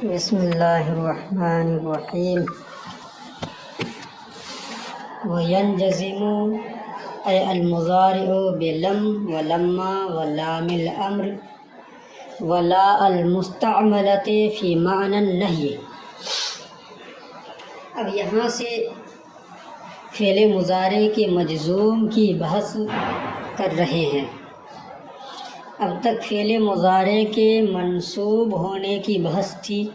بسم اللہ الرحمن الرحیم وینجزم ای المضارع بلم ولما ولام الامر ولا المستعملۃ فی معنی النہی۔ اب یہاں سے فعل مضارع کے مجزوم کی بحث کر رہے ہیں۔ اب تک فعل مضارع کے منصوب ہونے کی بحث تھی،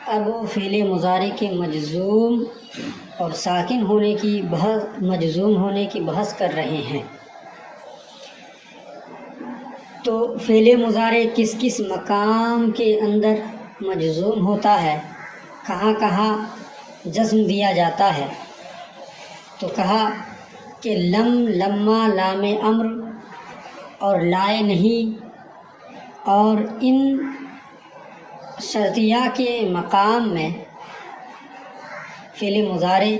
اب فعل مضارع کے مجزوم اور ساکن ہونے کی مجزوم ہونے کی بحث کر رہے ہیں۔ تو فعل مضارع کس کس مقام کے اندر مجزوم ہوتا ہے، کہاں کہاں جزم دیا جاتا ہے، تو کہا کہ لم، لما، لام امر اور لائے نہیں اور ان شرطیہ کے مقام میں فعل مضارع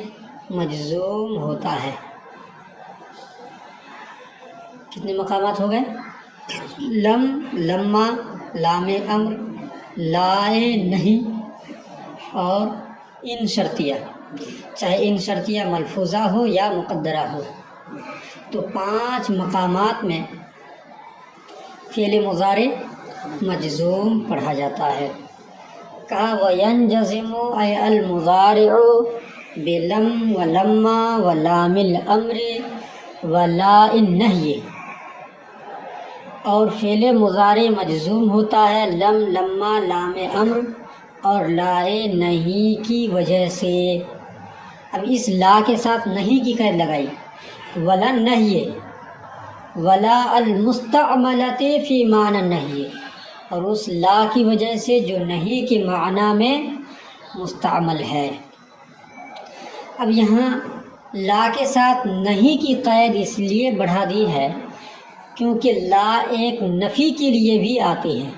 مجزوم ہوتا ہے۔ کتنے مقامات ہو گئے؟ لم، لما، لام امر، لائے نہیں اور ان شرطیہ، چاہے ان شرطیہ ملفوظہ ہو یا مقدرہ ہو۔ تو 5 مقامات میں فعل مضارع مجزوم پڑھا جاتا ہے۔ کہا وَيَنْجَزِمُ أَيْ الْمُضَارِعُ بِلَمْ وَلَمَّا وَلَامِ الْأَمْرِ وَلَاءِ النَّهْيِ، اور فعل مضارع مجزوم ہوتا ہے لم، لما، لام امر اور لائے نہیں کی وجہ سے۔ اب اس لا کے ساتھ نہیں کی قید لگائی، ولا النہی، ولا المستعملۃ فی معنی النہی، اور اس لا کی وجہ سے جو نہیں کے معنی میں مستعمل ہے۔ اب یہاں لا کے ساتھ نہیں کی قید اس لیے بڑھا دی ہے کیونکہ لا ایک نفی کے لیے بھی آتی ہے،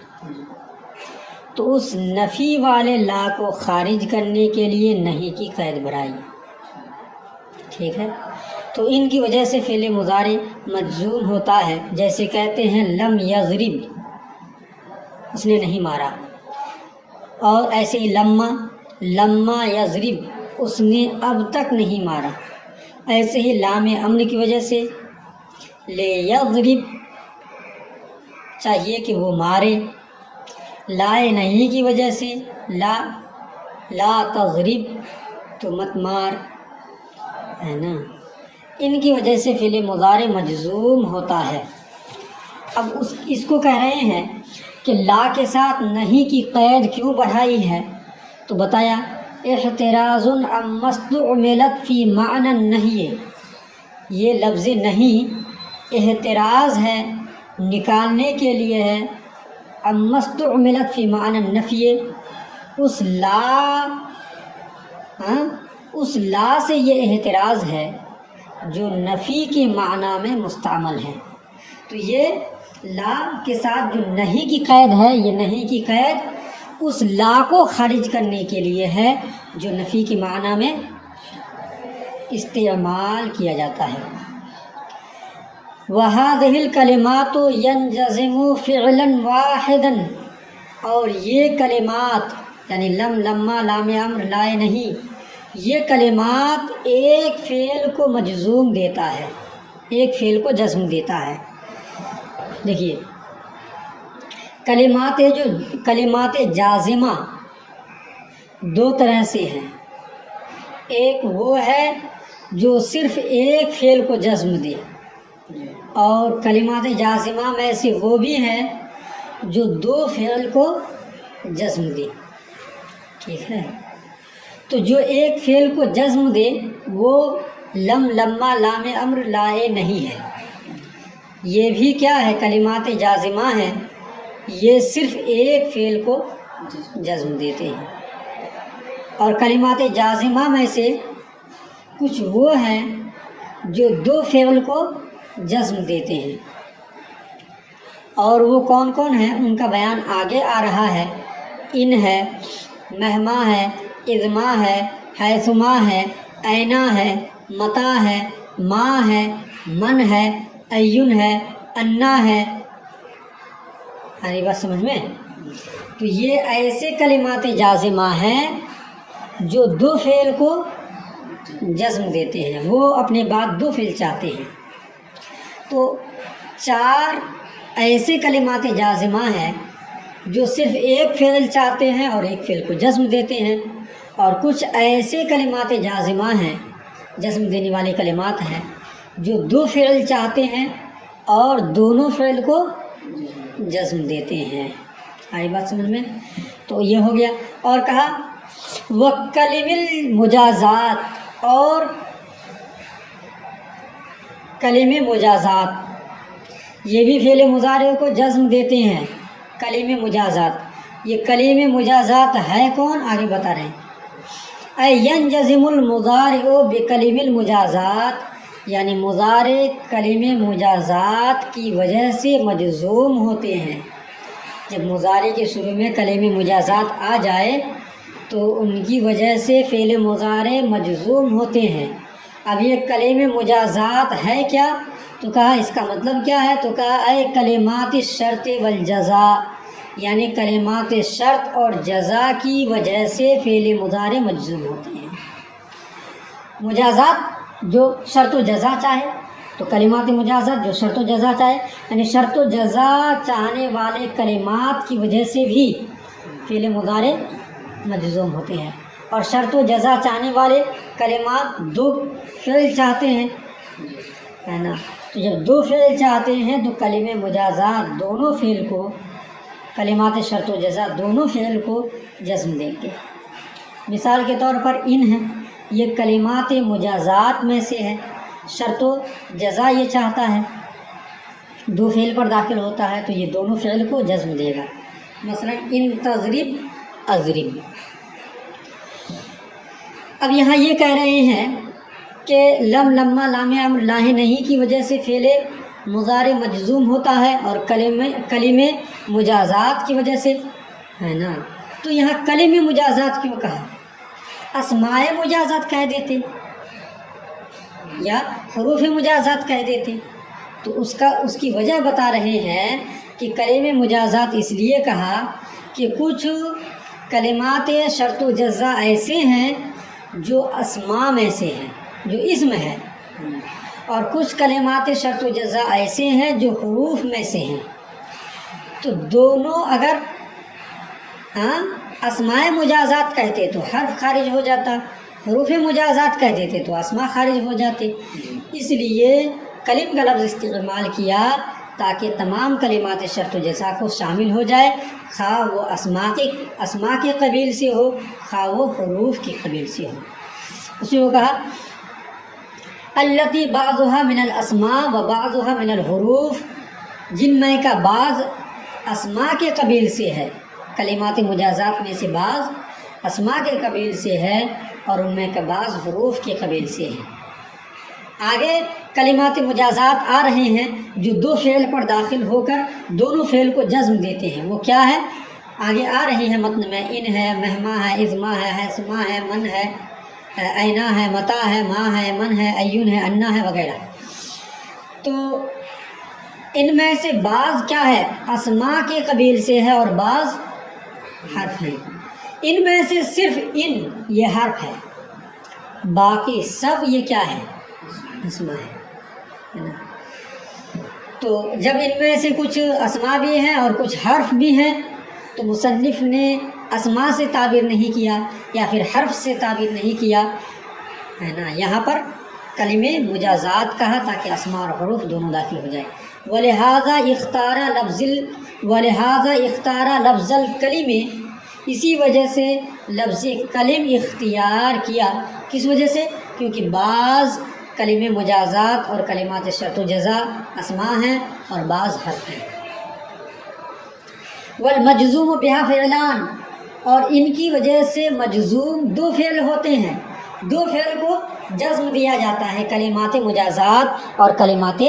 تو اس نفی والے لا کو خارج کرنے کے لیے نہیں کی قید بڑھائی۔ ٹھیک ہے، تو ان کی وجہ سے فعل مضارع مجزوم ہوتا ہے۔ جیسے کہتے ہیں لم یضرب، اس نے نہیں مارا، اور ایسے ہی لما، لما یضرب، اس نے اب تک نہیں مارا۔ ایسے ہی لام امر کی وجہ سے لیضرب، چاہیے کہ وہ مارے۔ لائے نہیں کی وجہ سے لا تضرب، تو مت مار، ہے نا۔ ان کی وجہ سے فعل مضارع مجزوم ہوتا ہے۔ اب اس کو کہہ رہے ہیں کہ لا کے ساتھ نہیں کی قید کیوں بڑھائی ہے، تو بتایا احتراز عما استعملت فی معنی النہی، یہ لفظ نہیں احتراز ہے، نکالنے کے لیے ہے، عما استعملت فی معنی النفی، اس لا سے یہ احتراز ہے جو نفی کے معنی میں مستعمل ہے۔ تو یہ لا کے ساتھ جو نہیں کی قید ہے، یہ نہیں کی قید اس لا کو خارج کرنے کے لیے ہے جو نفی کے معنی میں استعمال کیا جاتا ہے۔ وَهَذِهِ الْكَلِمَاتُ يَنْجَزِمُ فِعْلًا وَاحِدًا، اور یہ کلمات یعنی لم، لما، لام امر، لائے نہیں، یہ کلمات ایک فعل کو مجزوم دیتا ہے، ایک فعل کو جزم دیتا ہے۔ دیکھیے کلمات جازمہ 2 طرح سے ہیں۔ ایک وہ ہے جو صرف ایک فعل کو جزم دے، اور کلمات جازمہ میں سے وہ بھی ہے جو 2 فعل کو جزم دے۔ ٹھیک ہے، تو جو ایک فعل کو جزم دے وہ لم، لما، لام امر، لائے نہیں ہے۔ یہ بھی کیا ہے؟ کلمات جازمہ ہیں، یہ صرف ایک فعل کو جزم دیتے ہیں۔ اور کلمات جازمہ میں سے کچھ وہ ہیں جو 2 فعل کو جزم دیتے ہیں، اور وہ کون کون ہیں ان کا بیان آگے آ رہا ہے۔ ان ہے، مہما ہے، اذما ہے، حیثما ہے، اینا ہے، متا ہے، ما ہے، من ہے، ایون ہے، انا ہے۔ ہماری بات سمجھ میں؟ تو یہ ایسے کلمات جازمہ ہیں جو دو فعل کو جزم دیتے ہیں، وہ اپنے بعد دو فعل چاہتے ہیں۔ تو 4 ایسے کلمات جازمہ ہیں جو صرف ایک فعل چاہتے ہیں اور ایک فعل کو جزم دیتے ہیں، اور کچھ ایسے کلمات جازمہ ہیں، جزم دینے والے کلمات ہیں، جو دو فعل چاہتے ہیں اور دونوں فعل کو جزم دیتے ہیں۔ آئی بات سمجھ میں؟ تو یہ ہو گیا۔ اور کہا وَكَلِمِ الْمُجَازَات، اور کلم مجازات، یہ بھی فعل مضارع کو جزم دیتے ہیں۔ کلم مجازات، یہ کلم مجازات ہے کون؟ آگے بتا رہے ہیں اَيْ يَنْجَزِمُ الْمُضَارِعُ بِكَلِمِ الْمُجَازَات، یعنی مضارع کلم مجازات کی وجہ سے مجزوم ہوتے ہیں۔ جب مضارع کے شروع میں کلم مجازات آ جائے تو ان کی وجہ سے فعل مضارع مجزوم ہوتے ہیں۔ اب یہ کلم مجازات ہے کیا؟ تو کہا اس کا مطلب کیا ہے؟ تو کہا اے کلمات الشرط والجزاء، یعنی کلمات شرط اور جزا کی وجہ سے فعل مضارع مجزوم ہوتے ہیں۔ مجازات جو شرط و جزا چاہے، تو کلمات مجازات جو شرط و جزا چاہے، یعنی شرط و جزا چاہنے والے کلمات کی وجہ سے بھی فعل مضارع مجزوم ہوتے ہیں، اور شرط و جزا چاہنے والے کلمات دو فعل چاہتے ہیں، ہے نا؟ تو جب دو فعل چاہتے ہیں تو کلمہ مجازات دونوں فعل کو، کلمات شرط و جزا دونوں فعل کو جزم دیں گے۔ مثال کے طور پر ان ہے، یہ کلمات مجازات میں سے ہے، شرط و جزا یہ چاہتا ہے، دو فعل پر داخل ہوتا ہے تو یہ دونوں فعل کو جزم دے گا۔ مثلا ان تضرب اضرب۔ اب یہاں یہ کہہ رہے ہیں کہ لم لما لام امر لاہ نہیں کی وجہ سے فعل مضارع مجزوم ہوتا ہے، اور کلمہ مجازات کی وجہ سے، ہے نا؟ تو یہاں کلمہ مجازات کیوں کہا؟ اسماء مجازات کہہ دیتے یا حروف مجازات کہہ دیتے، تو اس کی وجہ بتا رہے ہیں کہ کلمہ مجازات اس لیے کہا کہ کچھ کلمات شرط و جزا ایسے ہیں جو اسماء میں سے ہیں، جو اسم ہے، اور کچھ کلمات شرط و جزا ایسے ہیں جو حروف میں سے ہیں۔ تو دونوں اگر اسماء مجازات کہتے تو حرف خارج ہو جاتا، حروف مجازات کہہ دیتے تو اسماء خارج ہو جاتے، اس لیے کلم کا لفظ استعمال کیا تاکہ تمام کلمات شرط و جزا کو شامل ہو جائے، خواہ وہ اسماء کے قبیل سے ہو، خواہ وہ حروف کے قبیل سے ہو۔ اس میں وہ کہا التی بعضها من الاسماء و بعضها من الحروف، جن میں کا بعض اسماء کے قبیل سے ہے، کلمات مجازات میں سے بعض اسماء کے قبیل سے ہے اور ان میں کا بعض حروف کے قبیل سے ہے۔ آگے کلمات مجازات آ رہے ہیں جو دو فعل پر داخل ہو کر دونوں فعل کو جزم دیتے ہیں، وہ کیا ہے؟ آگے آ رہے ہیں متن میں، ان ہے، مہما ہے، ازما ہے، حسما ہے، من ہے، اینا ہے، متا ہے، ماں ہے، من ہے، ایون ہے، انا ہے، وغیرہ۔ تو ان میں سے بعض کیا ہے؟ اسماء کے قبیل سے ہے اور بعض حرف ہیں۔ ان میں سے صرف ان یہ حرف ہے، باقی سب یہ کیا ہے؟ اسماء ہے نا؟ تو جب ان میں سے کچھ اسماء بھی ہیں اور کچھ حرف بھی ہیں تو مصنف نے اسماء سے تعبیر نہیں کیا یا پھر حرف سے تعبیر نہیں کیا، ہے نا؟ یہاں پر کلمہ مجازات کہا تاکہ اسماء اور حروف دونوں داخل ہو جائے۔ ولہذا اختارا لفظ الکلمہ، اسی وجہ سے لفظ کلم اختیار کیا۔ کس وجہ سے؟ کیونکہ بعض کلمہ مجازات اور کلمات شرط و جزا اسماء ہیں اور بعض حرف ہیں۔ والمجزوم بہا فعلان، اور ان کی وجہ سے مجزوم دو فعل ہوتے ہیں، دو فعل کو جزم دیا جاتا ہے کلمات مجازات اور کلمات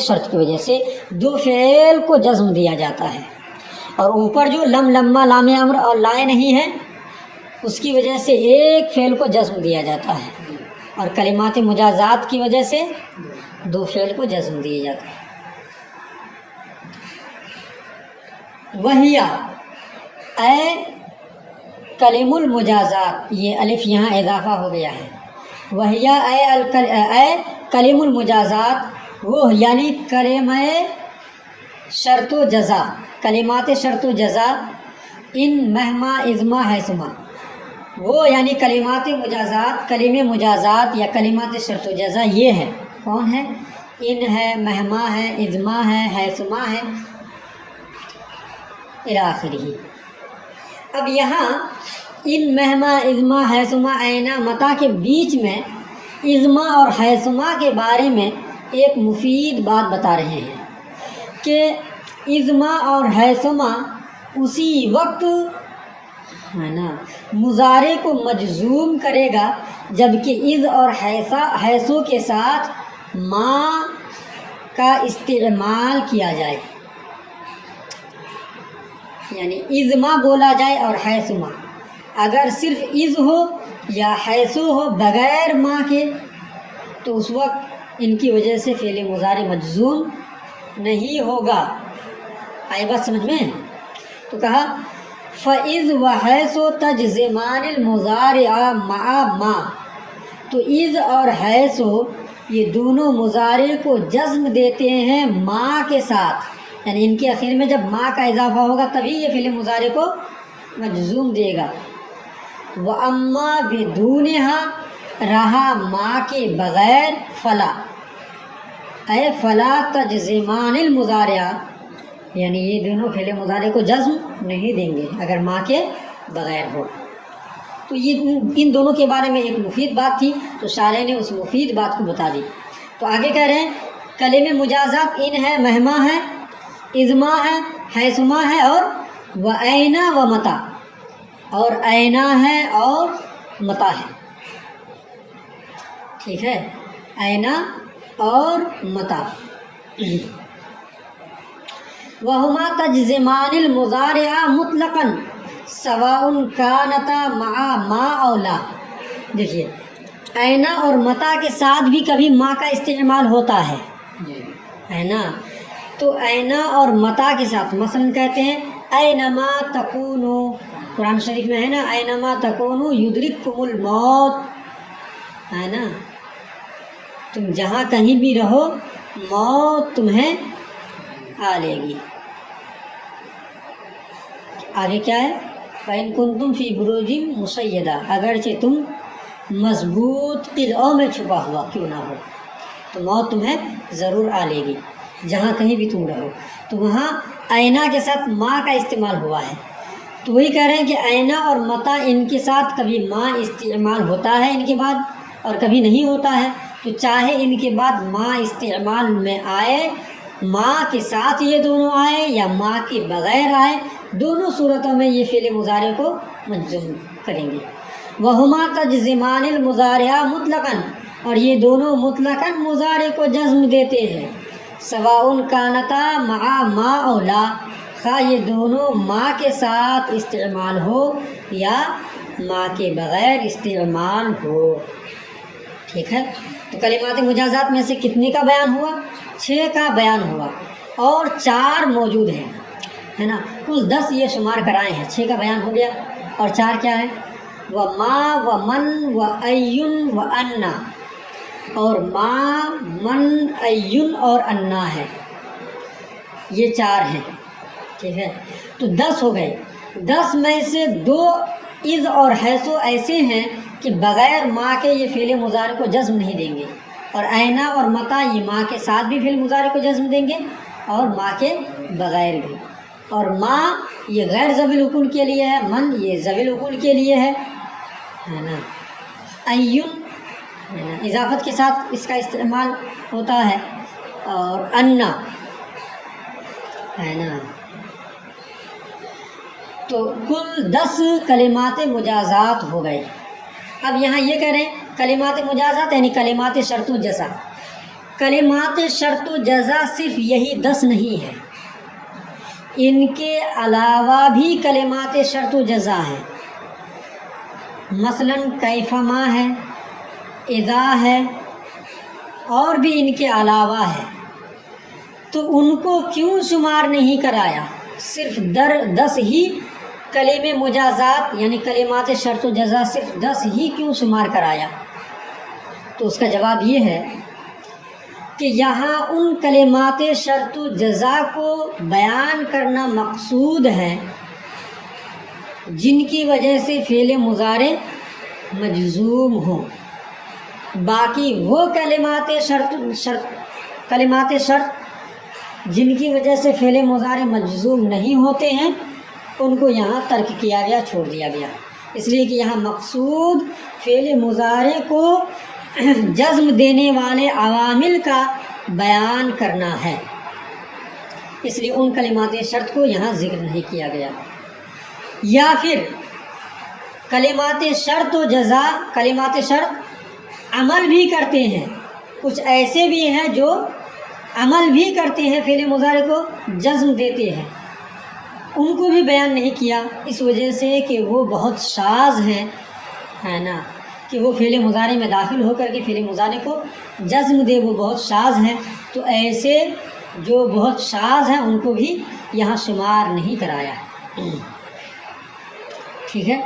شرط کی وجہ سے دو فعل کو جزم دیا جاتا ہے، اور اوپر جو لم لما لام امر اور لائے نہیں ہے اس کی وجہ سے ایک فعل کو جزم دیا جاتا ہے، اور کلمات مجازات کی وجہ سے دو فعل کو جزم دیا جاتا ہے۔ وہیا اے کلم المجازات، یہ الف یہاں اضافہ ہو گیا ہے، وہیا اے کلم المجازات، وہ یعنی کلمہ شرط و جزا، کلمات شرط و جزا، ان مہما ازما حیثما، وہ یعنی کلمات مجازات، کلمہ مجازات یا کلمات شرط و جزا یہ ہے، کون ہے؟ ان ہے، مہما ہے، ازما ہے، حیثما ہے، الی آخرہ۔ اب یہاں ان مہما ازما حیثما اینا متا کے بیچ میں ازما اور حیثما کے بارے میں ایک مفید بات بتا رہے ہیں کہ ازما اور حیثما اسی وقت ہے نا مضارع کو مجزوم کرے گا جبکہ از اور حیثو کے ساتھ ما کا استعمال کیا جائے، یعنی ازما بولا جائے اور حیثما، اگر صرف از ہو یا حیثو ہو بغیر ما کے تو اس وقت ان کی وجہ سے فعل مضارع مجزوم نہیں ہوگا۔ آئی بات سمجھ میں؟ تو کہا فَإِذْ وَحَيْثُ تَجْزِمَانِ الْمُضَارِعَ مَعَ مَا، تو از اور حیثو یہ دونوں مضارع کو جزم دیتے ہیں ما کے ساتھ، یعنی ان کے آخر میں جب ما کا اضافہ ہوگا تبھی یہ فعل مضارع کو مجزوم دے گا۔ وَأَمَّا بِدُونِهَا، رہا ما کے بغیر، فلا اے فلا تجزمان المضارع، یعنی یہ دونوں فعل مضارع کو جزم نہیں دیں گے اگر ما کے بغیر ہو۔ تو یہ ان دونوں کے بارے میں ایک مفید بات تھی، تو شارح نے اس مفید بات کو بتا دی۔ تو آگے کہہ رہے ہیں کلمہ مجازات ان ہے، مہما ہے، ازما ہے، حیثما ہے، اور وَأَيْنَ وَمَتَى، اور اینا ہے اور متا ہے، ٹھیک ہے، اینا اور متا۔ وَهُمَا تَجْزِمَانِ الْمُضَارِعَ مُطْلَقًا سَوَاءٌ كَانَتَا مَعَ مَا أَوْ لَا۔ دیکھیے اینا اور متا کے ساتھ بھی کبھی ما کا استعمال ہوتا ہے نا، تو اینا اور متا کے ساتھ مثلا کہتے ہیں اینما تکونو، قرآن شریف میں ہے نا اینما تکونو یدرککم الموت، ہے نا، تم جہاں کہیں بھی رہو موت تمہیں آ لے گی۔ آگے کیا ہے؟ فَإِن كُنتُمْ فِي بُرُوجٍ مُّشَيَّدَةٍ، اگرچہ تم مضبوط قلعوں میں چھپا ہوا کیوں نہ ہو تو موت تمہیں ضرور آ لے گی جہاں کہیں بھی تم رہو۔ تو وہاں اینا کے ساتھ ما کا استعمال ہوا ہے، تو وہی کہہ رہے ہیں کہ اینا اور متا ان کے ساتھ کبھی ما استعمال ہوتا ہے ان کے بعد اور کبھی نہیں ہوتا ہے، تو چاہے ان کے بعد ما استعمال میں آئے، ما کے ساتھ یہ دونوں آئے یا ما کے بغیر آئے، دونوں صورتوں میں یہ فعل مضارع کو مجزوم کریں گے۔ وَهُمَا تَجْزِمَانِ الْمُضَارِعَ مُطْلَقًا، اور یہ دونوں مطلقاً مضارع کو جزم دیتے ہیں، سواء کانتا مع ما او لا، خواہ یہ دونوں ما کے ساتھ استعمال ہو یا ما کے بغیر استعمال ہو، ٹھیک ہے۔ تو کلمات مجازات میں سے کتنے کا بیان ہوا؟ 6 کا بیان ہوا، اور 4 موجود ہیں، ہے نا، کل 10 یہ شمار کرائے ہیں، 6 کا بیان ہو گیا اور 4 کیا ہے؟ وَمَا وَمَن وَأَيٌّ وَأَنَّا، اور ما، من، ایٌ اور انا ہے، یہ 4 ہیں، ٹھیک ہے۔ تو 10 ہو گئے، 10 میں سے 2 از اور حیثو ایسے ہیں کہ بغیر ما کے یہ فعل مضارع کو جزم نہیں دیں گے، اور اینا اور متا یہ ما کے ساتھ بھی فعل مضارع کو جزم دیں گے اور ما کے بغیر بھی، اور ما یہ غیر ذوی العقول کے لیے ہے، من یہ ذوی العقول کے لیے ہے نا، ایٌ اضافت کے ساتھ اس کا استعمال ہوتا ہے، اور انا ہے نا۔ تو کل 10 کلمات مجازات ہو گئے۔ اب یہاں یہ کہہ رہے ہیں کلمات مجازات یعنی کلمات شرط و جزا، کلمات شرط و جزا صرف یہی 10 نہیں ہے، ان کے علاوہ بھی کلمات شرط و جزا ہیں، مثلا کیف ما ہے، اذا ہے، اور بھی ان کے علاوہ ہے، تو ان کو کیوں شمار نہیں کرایا؟ صرف 10 ہی کلمے مجازات یعنی کلمات شرط و جزا صرف 10 ہی کیوں شمار کرایا؟ تو اس کا جواب یہ ہے کہ یہاں ان کلمات شرط و جزا کو بیان کرنا مقصود ہے جن کی وجہ سے فعل مضارع مجزوم ہو۔ باقی وہ کلمات شرط جن کی وجہ سے فعل مضارع مجزوم نہیں ہوتے ہیں ان کو یہاں ترک کیا گیا، چھوڑ دیا گیا، اس لیے کہ یہاں مقصود فعل مضارع کو جزم دینے والے عوامل کا بیان کرنا ہے، اس لیے ان کلمات شرط کو یہاں ذکر نہیں کیا گیا۔ یا پھر کلمات شرط و جزا، کلمات شرط عمل بھی کرتے ہیں، کچھ ایسے بھی ہیں جو عمل بھی کرتے ہیں، فعل مضارع کو جزم دیتے ہیں، ان کو بھی بیان نہیں کیا، اس وجہ سے کہ وہ بہت شاذ ہیں، ہے نا، کہ وہ فعل مضارع میں داخل ہو کر کے فعل مضارع کو جزم دے، وہ بہت شاذ ہیں۔ تو ایسے جو بہت شاذ ہیں ان کو بھی یہاں شمار نہیں کرایا، ٹھیک ہے۔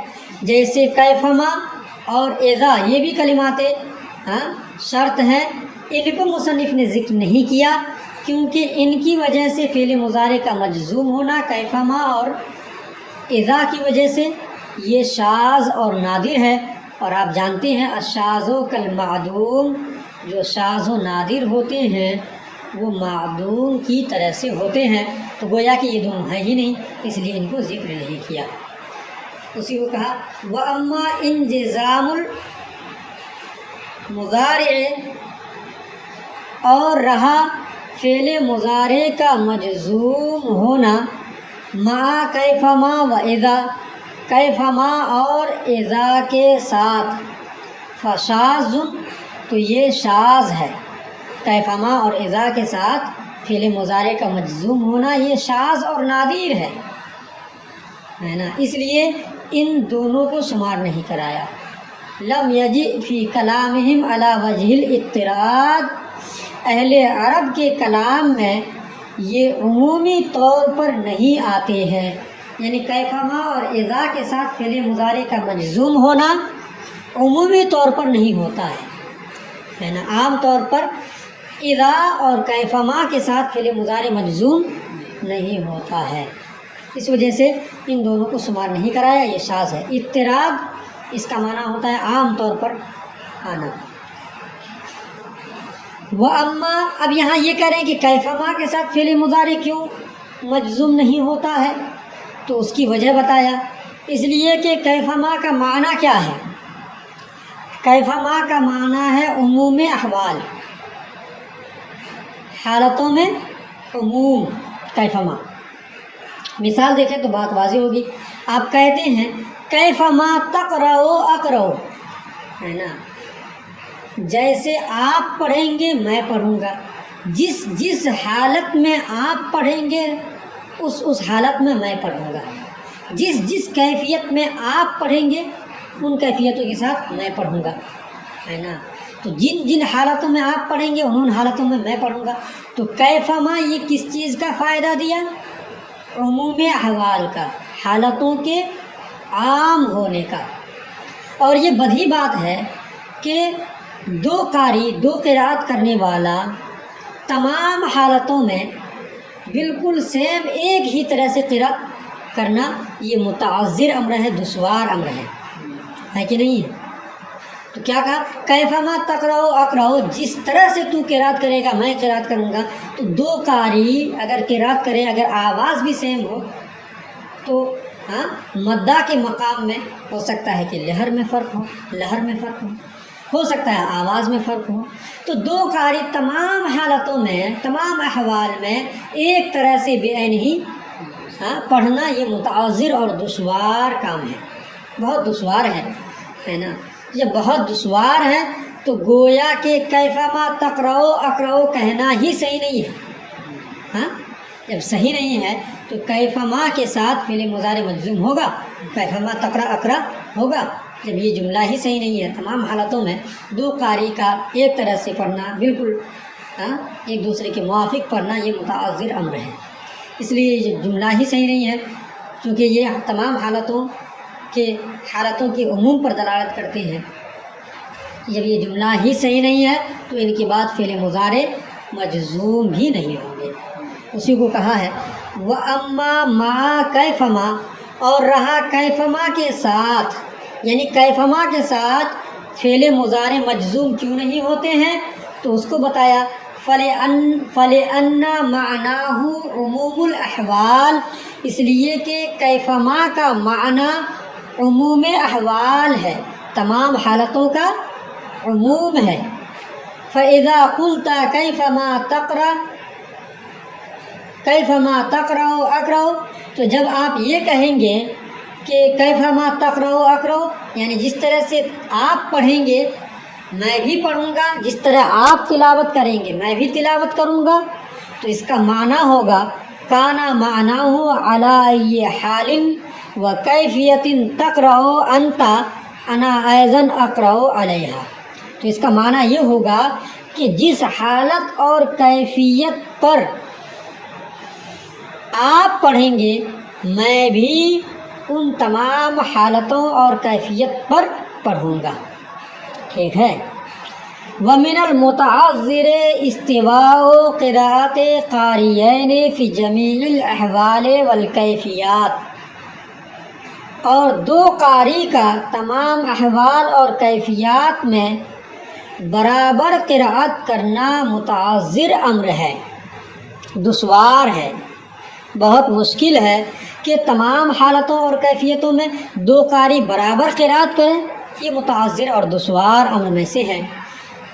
جیسے کیفما اور اذا، یہ بھی کلمات شرط ہیں، ان کو مصنف نے ذکر نہیں کیا کیونکہ ان کی وجہ سے فعل مضارع کا مجزوم ہونا کیفما اور اذا کی وجہ سے یہ شاذ اور نادر ہے، اور آپ جانتے ہیں الشاذ کالمعدوم، جو شاذ و نادر ہوتے ہیں وہ معدوم کی طرح سے ہوتے ہیں، تو گویا کہ یہ دونوں ہیں ہی نہیں، اس لیے ان کو ذکر نہیں کیا۔ اسی کو کہا وَأَمَّا انجزام المضارع، اور رہا فعل مضارع کا مجزوم ہونا مع کیفما و اذا، کیفما اور اذا کے ساتھ، فشاذ، تو یہ شاذ ہے، کیفما اور اذا کے ساتھ فعل مضارع کا مجزوم ہونا یہ شاذ اور نادر ہے نا، اس لیے ان دونوں کو شمار نہیں کرایا۔ لم یجئ فی کلامہم علی وجہ الاضطراد، اہل عرب کے کلام میں یہ عمومی طور پر نہیں آتے ہیں، یعنی کیفما اور اذا کے ساتھ فعل مضارع کا مجزوم ہونا عمومی طور پر نہیں ہوتا ہے نا، عام طور پر اذا اور کیفما کے ساتھ فعل مضارع مجزوم نہیں ہوتا ہے، اس وجہ سے ان دونوں کو شمار نہیں کرایا، یہ شاذ ہے۔ اضطراد اس کا معنی ہوتا ہے عام طور پر آنا۔ وَأَمَّا، اب یہاں یہ کہہ رہے ہیں کہ کیفما کے ساتھ فعل مضارع کیوں مجزوم نہیں ہوتا ہے، تو اس کی وجہ بتایا، اس لیے کہ کیفما کا معنی کیا ہے؟ کیفما کا معنی ہے عموم احوال، حالتوں میں عموم کیفما۔ مثال دیکھیں تو بات واضح ہوگی، آپ کہتے ہیں کیفما تقرؤ اقرؤ، ہے نا، جیسے آپ پڑھیں گے میں پڑھوں گا، جس حالت میں آپ پڑھیں گے اس حالت میں میں پڑھوں گا، جس کیفیت میں آپ پڑھیں گے ان کیفیتوں کے ساتھ میں پڑھوں گا، ہے نا، تو جن حالتوں میں آپ پڑھیں گے ان حالتوں میں میں پڑھوں گا۔ تو کیفما یہ کس چیز کا فائدہ دیا؟ عموم احوال کا، حالتوں کے عام ہونے کا۔ اور یہ بدیہی بات ہے کہ دو قاری، دو قرات کرنے والا تمام حالتوں میں بالکل سیم ایک ہی طرح سے قرات کرنا یہ متعذر امر ہے، دشوار امر ہے کہ نہیں ہے؟ تو کیا کہا؟ کیفما تقرؤ اقرؤ، جس طرح سے تو قرات کرے گا میں قرات کروں گا۔ تو دو قاری اگر قرات کرے، اگر آواز بھی سیم ہو تو مدہ کے مقام میں ہو سکتا ہے کہ لہر میں فرق ہو سکتا ہے آواز میں فرق ہو، تو دو قاری تمام حالتوں میں، تمام احوال میں ایک طرح سے بے عین ہی پڑھنا یہ متعذر اور دشوار کام ہے، بہت دشوار ہے نا۔ یہ بہت دشوار ہے تو گویا کہ کیفما تقرؤ اقرؤ کہنا ہی صحیح نہیں ہے۔ جب صحیح نہیں ہے تو کیفما کے ساتھ فعل مضارع مجزوم ہوگا، کیفما تقرأ اقرأ ہوگا، جب یہ جملہ ہی صحیح نہیں ہے۔ تمام حالتوں میں دو قاری کا ایک طرح سے پڑھنا، بالکل ایک دوسرے کے موافق پڑھنا یہ متعذر امر ہے۔ اس لیے یہ جملہ ہی صحیح نہیں ہے، کیونکہ یہ تمام حالتوں کی عموم پر دلالت کرتے ہیں۔ جب یہ جملہ ہی صحیح نہیں ہے تو ان کے بعد فعل مضارع مجزوم بھی نہیں ہوں گے۔ اسی کو کہا ہے وَأَمَّا مَا كَيْفَمَا، اور رہا کیفما کے ساتھ، یعنی کیفما کے ساتھ فعل مضارع مجزوم کیوں نہیں ہوتے ہیں، تو اس کو بتایا فَلِأَنَّ مَعْنَاهُ عموم الأحوال، اس لیے کہ کیفما کا معنی عموم احوال ہے، تمام حالتوں کا عموم ہے۔ فَإِذَا قُلْتَ کیفما تقرأ اقرأ، تو جب آپ یہ کہیں گے کہ کیفما تقرأ اقرأ، یعنی جس طرح سے آپ پڑھیں گے میں بھی پڑھوں گا، جس طرح آپ تلاوت کریں گے میں بھی تلاوت کروں گا، تو اس کا معنی ہوگا کانا معناه علی ای حال و کیفیت تقرأ انت انا ایضا اقرأ علیہا، تو اس کا معنی یہ ہوگا کہ جس حالت اور کیفیت پر آپ پڑھیں گے میں بھی ان تمام حالتوں اور کیفیت پر پڑھوں گا، ٹھیک ہے۔ وَمِنَ الْمُتَعَذِّرِ اسْتِوَاءُ قِرَاءَةِ قَارِئَيْنِ فِي جَمِيعِ الْأَحْوَالِ وَالْكَيْفِيَّاتِ، اور دو قاری کا تمام احوال اور کیفیات میں برابر قراءت کرنا متعذر امر ہے، دشوار ہے، بہت مشکل ہے کہ تمام حالتوں اور کیفیتوں میں دو قاری برابر قراءت کریں، یہ متعذر اور دشوار امر میں سے ہے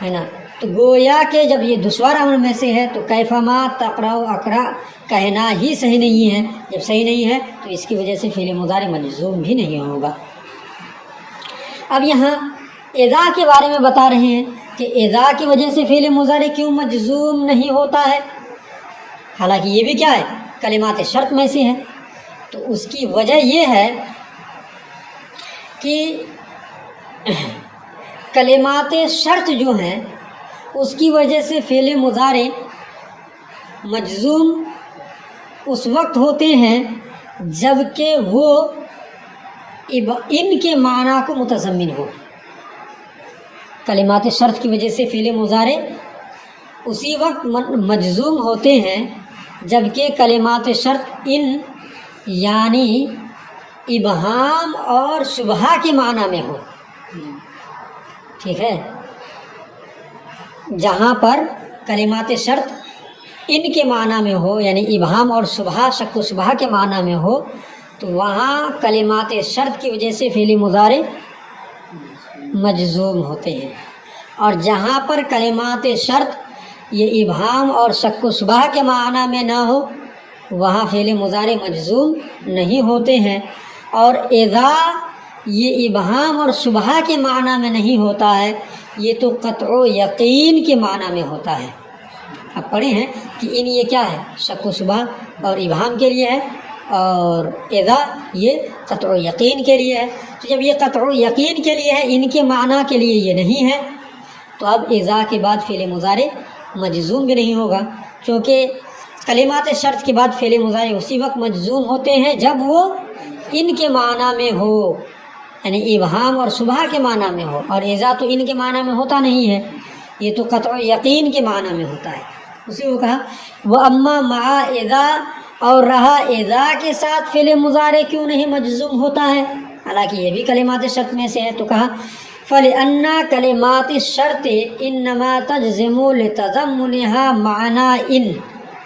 نا۔ تو گویا کہ جب یہ دشوار امر میں سے ہے تو کیفما تقرأ اقرأ کہنا ہی صحیح نہیں ہے، جب صحیح نہیں ہے تو اس کی وجہ سے فعل مضارع مجزوم بھی نہیں ہوگا۔ اب یہاں اذا کے بارے میں بتا رہے ہیں کہ اذا کی وجہ سے فعل مضارع کیوں مجزوم نہیں ہوتا ہے، حالانکہ یہ بھی کیا ہے کلمات شرط میں سے ہے، تو اس کی وجہ یہ ہے کہ کلمات شرط جو ہیں اس کی وجہ سے فعل مضارع مجزوم اس وقت ہوتے ہیں جب کہ وہ ان کے معنی کو متضمن ہو۔ کلمات شرط کی وجہ سے فعل مضارع اسی وقت مجزوم ہوتے ہیں جب کہ کلمات شرط ان یعنی ابہام اور شبہہ کے معنی میں ہو، ٹھیک ہے۔ جہاں پر کلمات شرط ان کے معنی میں ہو یعنی ابہام اور شبہہ، شک و شبہہ کے معنی میں ہو، تو وہاں کلمات شرط کی وجہ سے فعل مضارع مجزوم ہوتے ہیں، اور جہاں پر کلمات شرط یہ ابہام اور شک و شبہہ کے معنی میں نہ ہو وہاں فعل مضارع مجزوم نہیں ہوتے ہیں۔ اور اذا یہ ابہام اور شبہہ کے معنی میں نہیں ہوتا ہے، یہ تو قطع و یقین کے معنی میں ہوتا ہے۔ اب پڑھے ہیں کہ ان یہ کیا ہے شک و شبہہ اور ابہام کے لیے ہے، اور اذا یہ قطع و یقین کے لیے ہے۔ تو جب یہ قطع و یقین کے لیے ہے، ان کے معنی کے لیے یہ نہیں ہے، تو اب اذا کے بعد فعل مضارع مجزوم بھی نہیں ہوگا، کیونکہ کلمات شرط کے بعد فعل مضارع اسی وقت مجزوم ہوتے ہیں جب وہ ان کے معنی میں ہو، یعنی ابہام اور شبہہ کے معنی میں ہو، اور اذا تو ان کے معنی میں ہوتا نہیں ہے، یہ تو قطع یقین کے معنی میں ہوتا ہے۔ اسی کو کہا وَأَمَّا مَعَ اذا، اور رہا اذا کے ساتھ فعل مضارع کیوں نہیں مجزوم ہوتا ہے، حالانکہ یہ بھی کلمات شرط میں سے ہے، تو کہا فَلِأَنَّ كَلِمَاتِ الشَّرْطِ إِنَّمَا تَجْزِمُ لِتَضَمُّنِهَا مَعْنَى إِنَّ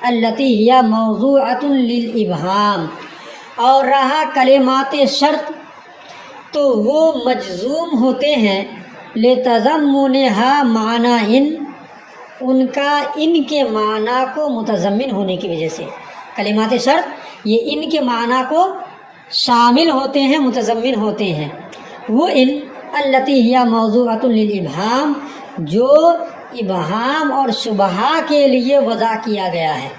الَّتِي هِيَ مَوْضُوعَةٌ لِلْإِبْهَامِ، اور رہا کلمات شرط تو وہ مجزوم ہوتے ہیں لِتَضَمُّنِهَا مَعْنَى إِنَّ، ان کا ان کے معنی کو متضمن ہونے کی وجہ سے۔ کلمات شرط یہ ان کے معنی کو شامل ہوتے ہیں، متضمن ہوتے ہیں، وہ ان التی ہی موضوعۃ للابہام جو ابہام اور شبہہ کے لیے وضع کیا گیا ہے۔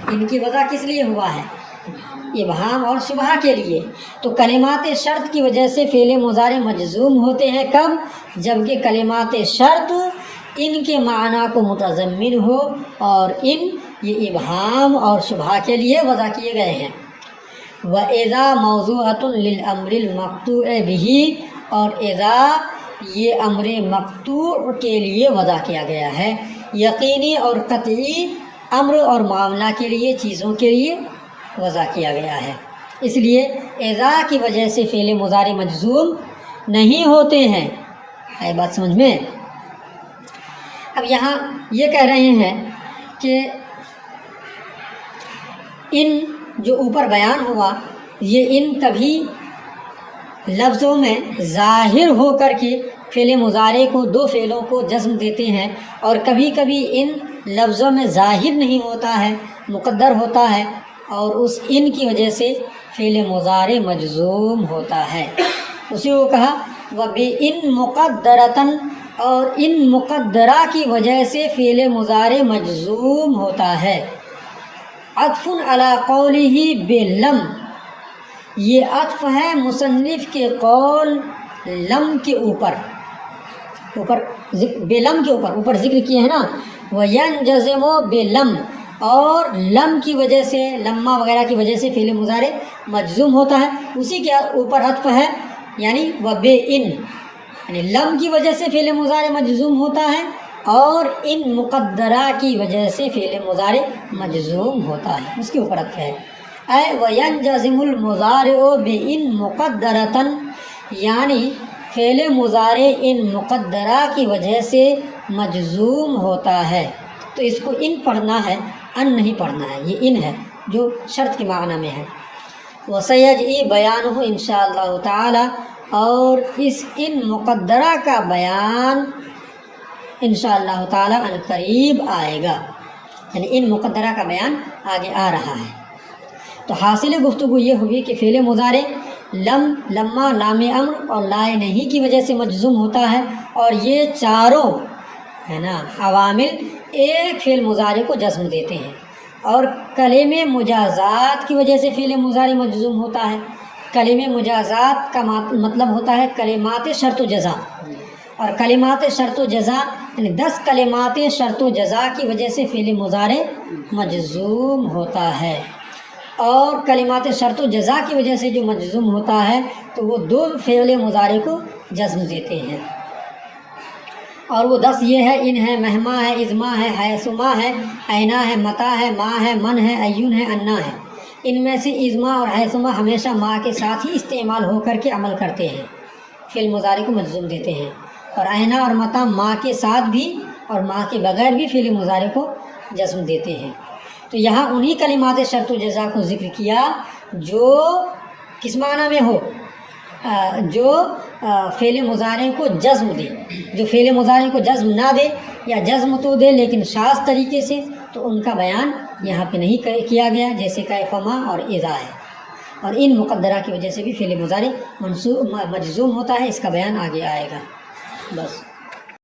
ان کی وضع کس لیے ہوا ہے؟ ابہام اور شبہہ کے لیے۔ تو کلمات شرط کی وجہ سے فعل مضارع مجزوم ہوتے ہیں کب؟ جبکہ کلمات شرط ان کے معنی کو متضمن ہو اور ان یہ ابہام اور شبہ کے لیے وضع کیے گئے ہیں۔ وَإِذَا مَوْضُوعَةٌ لِلْأَمْرِ الْمَقْطُوعِ بِهِ، اور اذا یہ امر مقطوع کے لیے وضع کیا گیا ہے، یقینی اور قطعی امر اور معاملہ کے لیے، چیزوں کے لیے وضع کیا گیا ہے۔ اس لیے اذا کی وجہ سے فعل مضارع مجزوم نہیں ہوتے ہیں۔ ہے بات سمجھ میں؟ اب یہاں یہ کہہ رہے ہیں کہ ان جو اوپر بیان ہوا، یہ ان کبھی لفظوں میں ظاہر ہو کر کے فعل مضارع کو، دو فعلوں کو جزم دیتے ہیں، اور کبھی کبھی ان لفظوں میں ظاہر نہیں ہوتا ہے، مقدر ہوتا ہے، اور اس ان کی وجہ سے فعل مضارع مجزوم ہوتا ہے۔ اسی کو کہا وَبِإِن مُقَدَّرَةً، اور ان مقدرہ کی وجہ سے فعل مضارع مجزوم ہوتا ہے۔ عطف علی قولہ بلم، یہ عطف ہے مصنف کے قول لم کے اوپر بلم کے اوپر ذکر کیے ہیں نا، وینجزم بلم، اور لم کی وجہ سے، لما وغیرہ کی وجہ سے فعل مضارع مجزوم ہوتا ہے، اسی کے اوپر عطف ہے، یعنی وبئن، یعنی لم کی وجہ سے فعل مضارع مجزوم ہوتا ہے، اور ان مقدرہ کی وجہ سے فعل مضارع مجزوم ہوتا ہے، اس کے اوپر عطف ہے۔ اے وینجزم المضارع بإن مقدرة، یعنی فعل مضارع ان مقدرہ کی وجہ سے مجزوم ہوتا ہے۔ تو اس کو ان پڑھنا ہے، ان نہیں پڑھنا ہے، یہ ان ہے جو شرط کے معنی میں ہے۔ وسیجئی بیانہ انشاءاللہ تعالی، اور اس ان مقدرہ کا بیان انشاءاللہ تعالی ان قریب آئے گا، یعنی ان مقدرہ کا بیان آگے آ رہا ہے۔ تو حاصل گفتگو یہ ہوئی کہ فعل مضارع لم، لما، لام امر اور لائے نہیں کی وجہ سے مجزوم ہوتا ہے، اور یہ چاروں ہے نا عوامل ایک فعل مضارع کو جزم دیتے ہیں، اور کلمہ مجازات کی وجہ سے فعل مضارع مجزوم ہوتا ہے۔ کلمہ مجازات کا مطلب ہوتا ہے کلمات شرط و جزا، اور کلمات شرط و جزا یعنی 10 کلمات شرط و جزا کی وجہ سے فعل مضارع مجزوم ہوتا ہے، اور کلمات شرط و جزا کی وجہ سے جو مجزوم ہوتا ہے تو وہ 2 فعل مضارع کو جزم دیتے ہیں، اور وہ 10 یہ ہے، ان ہے، مہما ہے، ازما ہے، حیثما ہے، اینا ہے، متا ہے، ما ہے، من ہے، ایون ہے، انا ہے۔ ان میں سے ازما اور حیثما ہمیشہ ما کے ساتھ ہی استعمال ہو کر کے عمل کرتے ہیں، فعل مضارع کو مجزوم دیتے ہیں، اور اینا اور متا ما کے ساتھ بھی اور ما کے بغیر بھی فعل مضارع کو جزم دیتے ہیں۔ تو یہاں انہی کلمات شرط و جزا کو ذکر کیا جو کس معنی میں ہو، جو فعل مضارع کو جزم دے، جو فعل مضارع کو جزم نہ دے یا جزم تو دے لیکن شاذ طریقے سے، تو ان کا بیان یہاں پہ نہیں کیا گیا، جیسے کیفما اور اذا ہے، اور ان مقدرہ کی وجہ سے بھی فعل مضارع مجزوم ہوتا ہے، اس کا بیان آگے آئے گا۔ بس۔